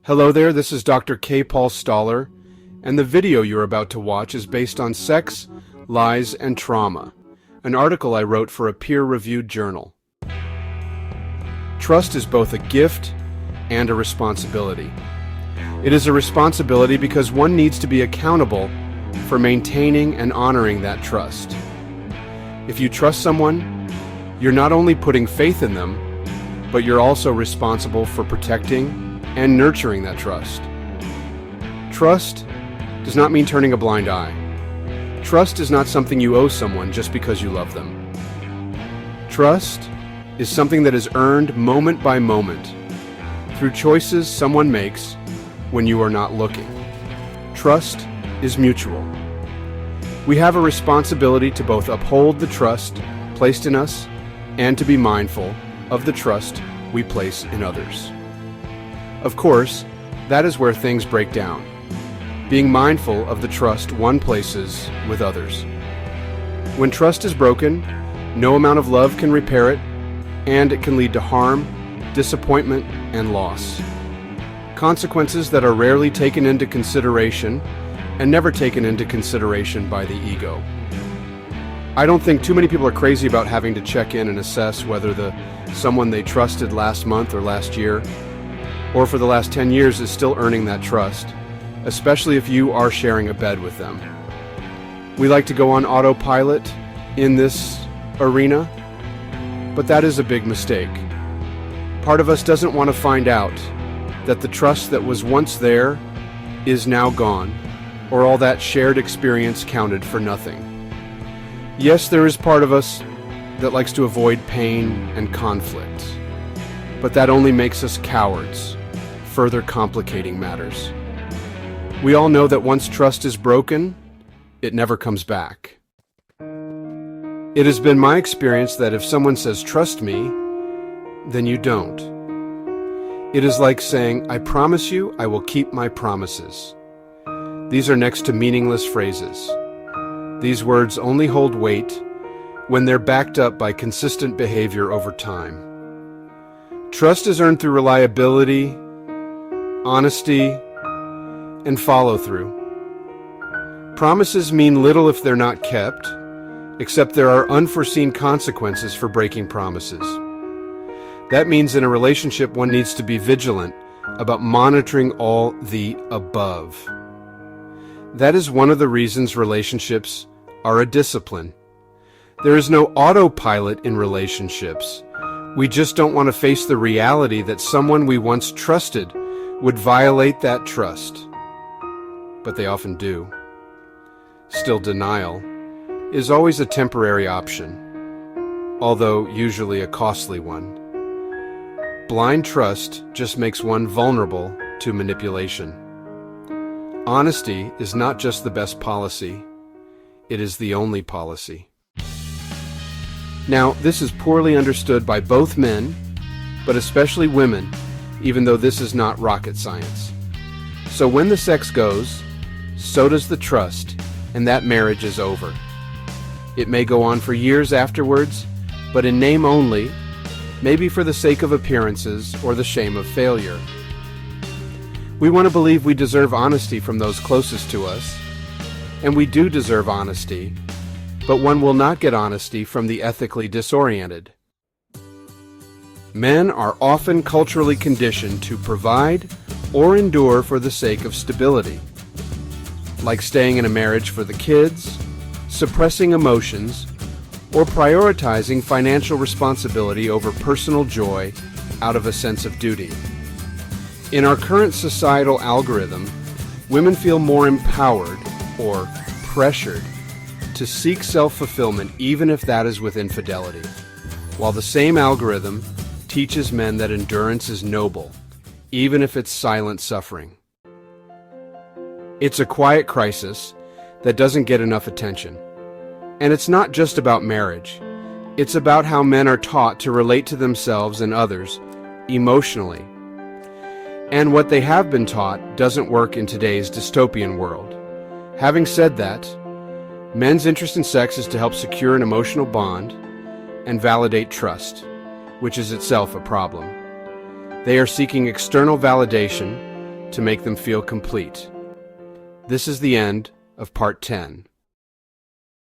Hello there, this is Dr. Paul Stoller, and the video you're about to watch is based on Sex, Lies, and Trauma, an article I wrote for a peer-reviewed journal. Trust is both a gift and a responsibility. It is a responsibility because one needs to be accountable for maintaining and honoring that trust. If you trust someone, you're not only putting faith in them, but you're also responsible for protecting and nurturing that trust. Trust does not mean turning a blind eye. Trust is not something you owe someone just because you love them. Trust is something that is earned moment by moment through choices someone makes when you are not looking. Trust is mutual. We have a responsibility to both uphold the trust placed in us and to be mindful of the trust we place in others. Of course, that is where things break down, being mindful of the trust one places with others. When trust is broken, no amount of love can repair it, and it can lead to harm, disappointment, and loss. Consequences that are rarely taken into consideration and never taken into consideration by the ego. I don't think too many people are crazy about having to check in and assess whether someone they trusted last month or last year or for the last 10 years is still earning that trust, especially if you are sharing a bed with them. We like to go on autopilot in this arena, but that is a big mistake. Part of us doesn't want to find out that the trust that was once there is now gone, or all that shared experience counted for nothing. Yes, there is part of us that likes to avoid pain and conflict, but that only makes us cowards, further complicating matters. We all know that once trust is broken, it never comes back. It has been my experience that if someone says, "Trust me," then you don't. It is like saying, "I promise you I will keep my promises." These are next to meaningless phrases. These words only hold weight when they're backed up by consistent behavior over time. Trust is earned through reliability, honesty, and follow-through. Promises mean little if they're not kept, except there are unforeseen consequences for breaking promises. That means in a relationship one needs to be vigilant about monitoring all the above. That is one of the reasons relationships are a discipline. There is no autopilot in relationships. We just don't want to face the reality that someone we once trusted would violate that trust. But they often do. Still, denial is always a temporary option, although usually a costly one. Blind trust just makes one vulnerable to manipulation. Honesty is not just the best policy, it is the only policy. Now, this is poorly understood by both men, but especially women, even though this is not rocket science. So when the sex goes, so does the trust, and that marriage is over. It may go on for years afterwards, but in name only, maybe for the sake of appearances or the shame of failure. We want to believe we deserve honesty from those closest to us, and we do deserve honesty, but one will not get honesty from the ethically disoriented. Men are often culturally conditioned to provide or endure for the sake of stability, like staying in a marriage for the kids, suppressing emotions, or prioritizing financial responsibility over personal joy out of a sense of duty. In our current societal algorithm, women feel more empowered or pressured to seek self-fulfillment even if that is with infidelity, while the same algorithm teaches men that endurance is noble, even if it's silent suffering. It's a quiet crisis that doesn't get enough attention. And it's not just about marriage. It's about how men are taught to relate to themselves and others emotionally. And what they have been taught doesn't work in today's dystopian world. Having said that, men's interest in sex is to help secure an emotional bond and validate trust, which is itself a problem. They are seeking external validation to make them feel complete. This is the end of part 10.